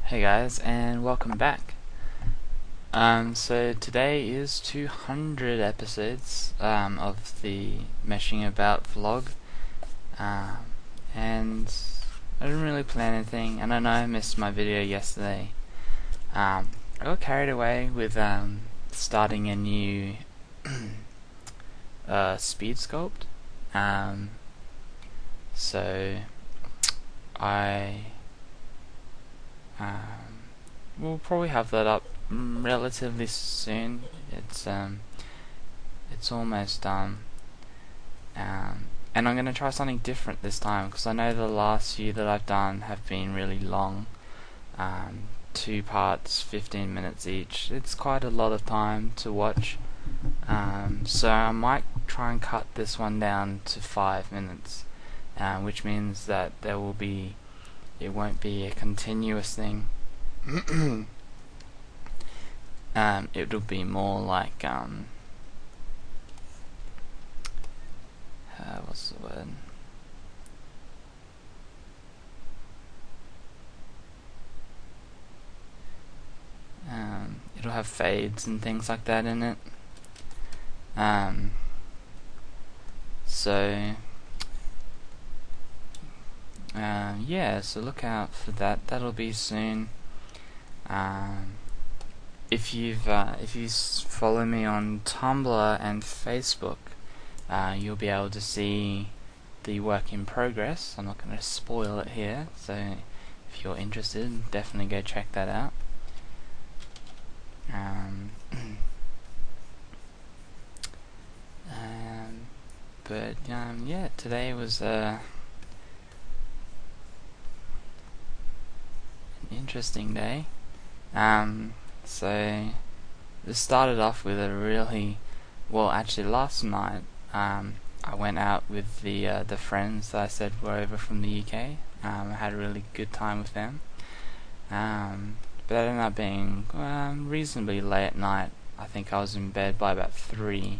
Hey guys, and welcome back. So today is 200 episodes of the Meshing About vlog, um, and I didn't really plan anything, and I know I missed my video yesterday. I got carried away with starting a new speed sculpt, so I we'll probably have that up relatively soon. It's almost done, and I'm going to try something different this time because I know the last few that I've done have been really long. 2 parts, 15 minutes each. It's quite a lot of time to watch. So I might try and cut this one down to 5 minutes, which means that it won't be a continuous thing. It'll be more like what's the word? It'll have fades and things like that in it. Yeah, so look out for that. That'll be soon. If you follow me on Tumblr and Facebook, you'll be able to see the work in progress. I'm not going to spoil it here, so if you're interested, definitely go check that out. Yeah, today was an interesting day. So this started off with a really actually last night I went out with the friends that I said were over from the UK. I had a really good time with them. But it ended up being reasonably late at night. I think I was in bed by about 3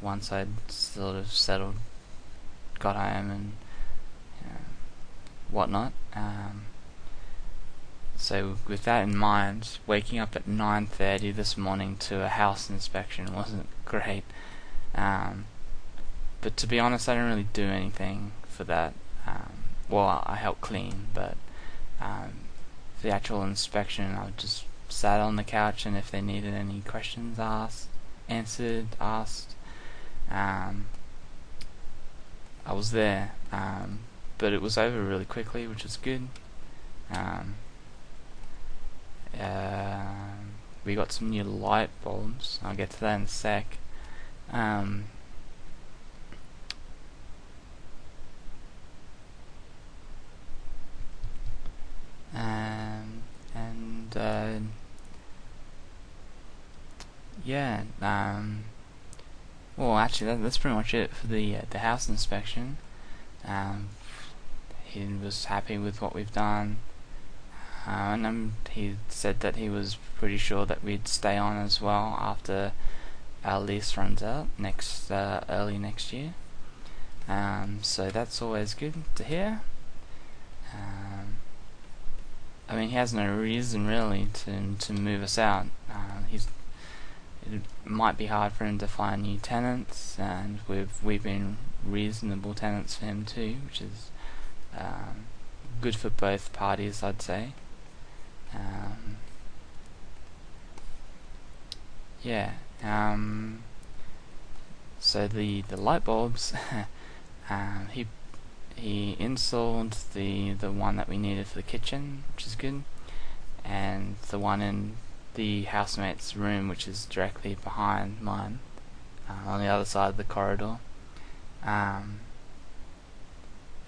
once I'd sort of settled, got home and whatnot. So with that in mind, waking up at 9:30 this morning to a house inspection wasn't great. But to be honest, I didn't really do anything for that. I helped clean, but for the actual inspection, I just sat on the couch, and if they needed any questions asked. I was there, but it was over really quickly, which was good. We got some new light bulbs. I'll get to that in a sec. Yeah. Actually, that's pretty much it for the house inspection. He was happy with what we've done, and he said that he was pretty sure that we'd stay on as well after our lease runs out early next year. So that's always good to hear. I mean, he has no reason really to move us out. It might be hard for him to find new tenants, and we've been reasonable tenants for him too, which is good for both parties, I'd say. Yeah. So the light bulbs, he installed the one that we needed for the kitchen, which is good, and the one in the housemate's room, which is directly behind mine, on the other side of the corridor. And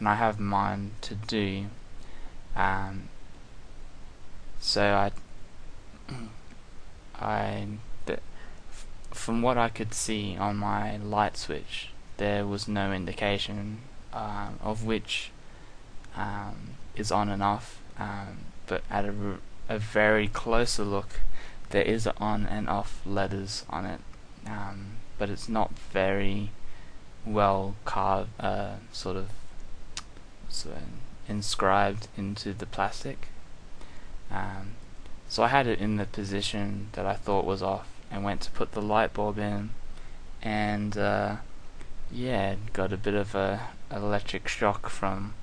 I have mine to do. So from what I could see on my light switch, there was no indication of which is on and off. But at a very closer look, there is on and off letters on it, but it's not very well carved, inscribed into the plastic. So I had it in the position that I thought was off, and went to put the light bulb in, and yeah, got a bit of a electric shock from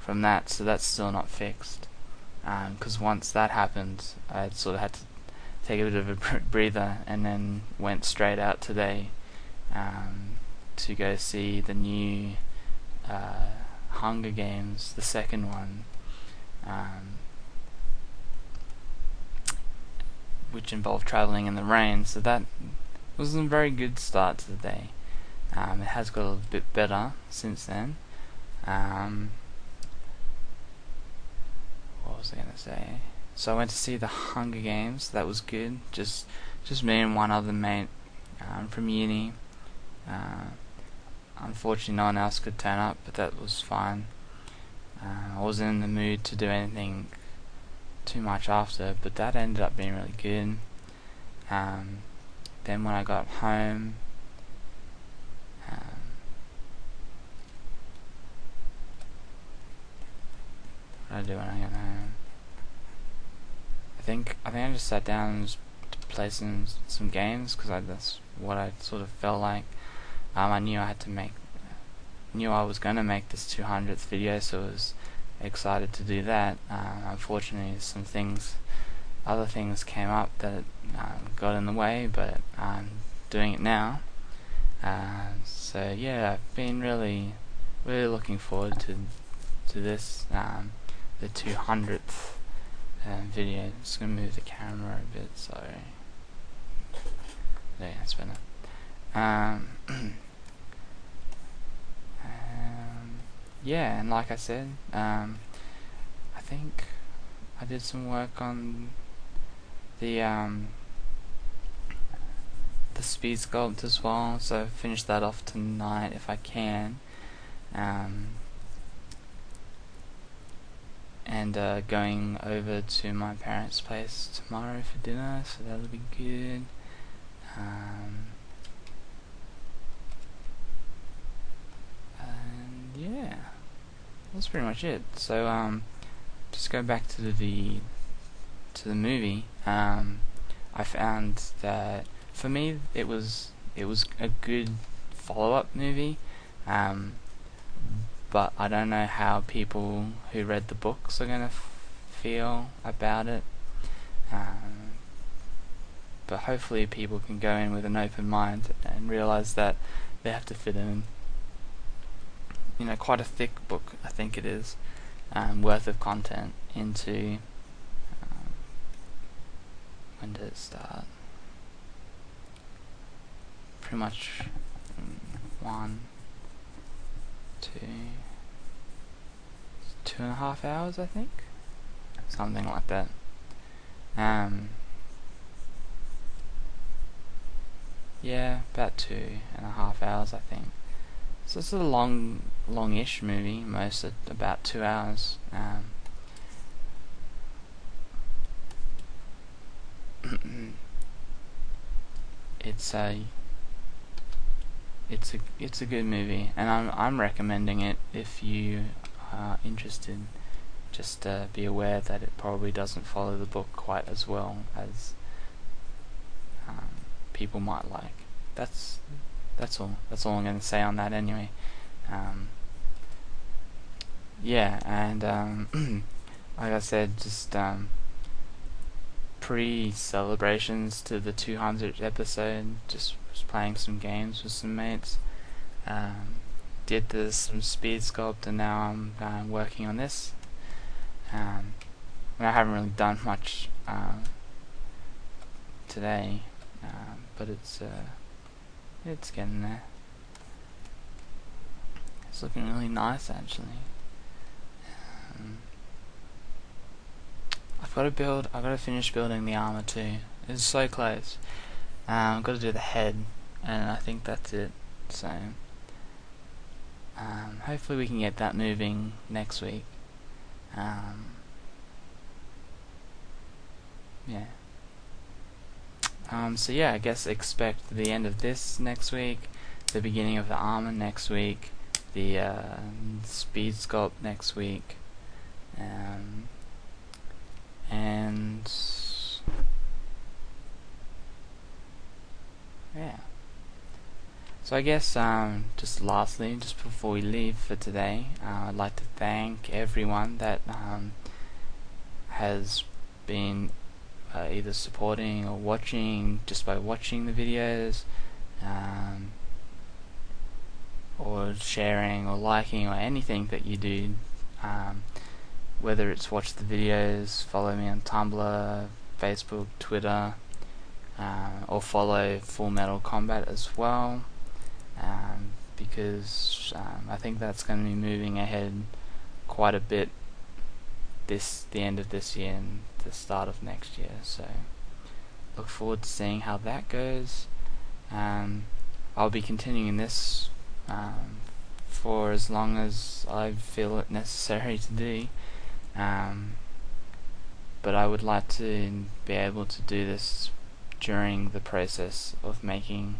that. So that's still not fixed. Because once that happened, I sort of had to take a bit of a breather, and then went straight out today to go see the new Hunger Games, the second one, which involved travelling in the rain. So that was a very good start to the day. It has got a little bit better since then. What was I going to say? So I went to see the Hunger Games. That was good. Just me and one other mate from uni. Unfortunately, no one else could turn up, but that was fine. I wasn't in the mood to do anything too much after, but that ended up being really good. Then when I got home, what did I do when I got home? I think I just sat down and just played some games, because that's what I sort of felt like. I knew I was going to make this 200th video, so I was excited to do that. Unfortunately, other things came up that got in the way, but I'm doing it now. So yeah, I've been really looking forward to this, the 200th video. I'm just going to move the camera a bit, sorry. There, that's better. Yeah, and like I said, I think I did some work on the speed sculpt as well, so finish that off tonight if I can. And going over to my parents' place tomorrow for dinner, so that'll be good. And yeah, that's pretty much it. So just go back to the movie. I found that for me it was a good follow-up movie, but I don't know how people who read the books are gonna feel about it. But hopefully people can go in with an open mind and realize that they have to fit in, quite a thick book, I think it is, worth of content into. When did it start? Pretty much 1, 2, 2.5 hours, I think, something like that. Yeah, about 2.5 hours, I think. So it's a longish movie, most at about 2 hours. It's a good movie, and I'm recommending it if you are interested. Just be aware that it probably doesn't follow the book quite as well as people might like. That's all I'm going to say on that anyway. Yeah, and like I said, just pre-celebrations to the 200th episode, just was playing some games with some mates. Did some speed sculpt, and now I'm working on this. I haven't really done much today, but it's getting there. It's looking really nice, actually. I've got to finish building the armor too. It's so close. I've got to do the head, and I think that's it. So hopefully we can get that moving next week. Yeah. So yeah, I guess expect the end of this next week, the beginning of the armor next week, the speed sculpt next week, and So I guess just lastly, just before we leave for today, I'd like to thank everyone that has been either supporting or watching just by watching the videos, or sharing or liking or anything that you do, whether it's watch the videos, follow me on Tumblr, Facebook, Twitter, or follow Full Metal Combat as well, because I think that's going to be moving ahead quite a bit the end of this year and the start of next year, so look forward to seeing how that goes. I'll be continuing this for as long as I feel it necessary to do, but I would like to be able to do this during the process of making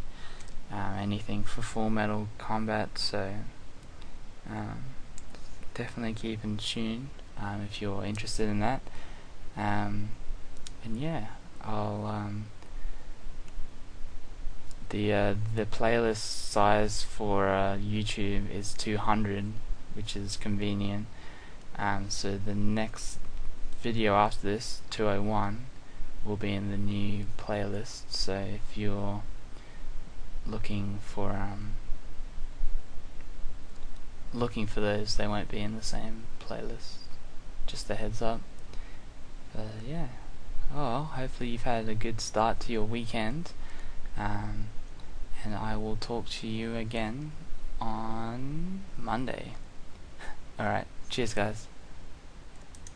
anything for Full Metal Combat, so definitely keep in tune if you're interested in that. And yeah, I'll the playlist size for YouTube is 200, which is convenient. So the next video after this, 201, will be in the new playlist. So if you're looking for those, they won't be in the same playlist. Just a heads up. But yeah. Oh, hopefully you've had a good start to your weekend. And I will talk to you again on Monday. Alright, cheers guys.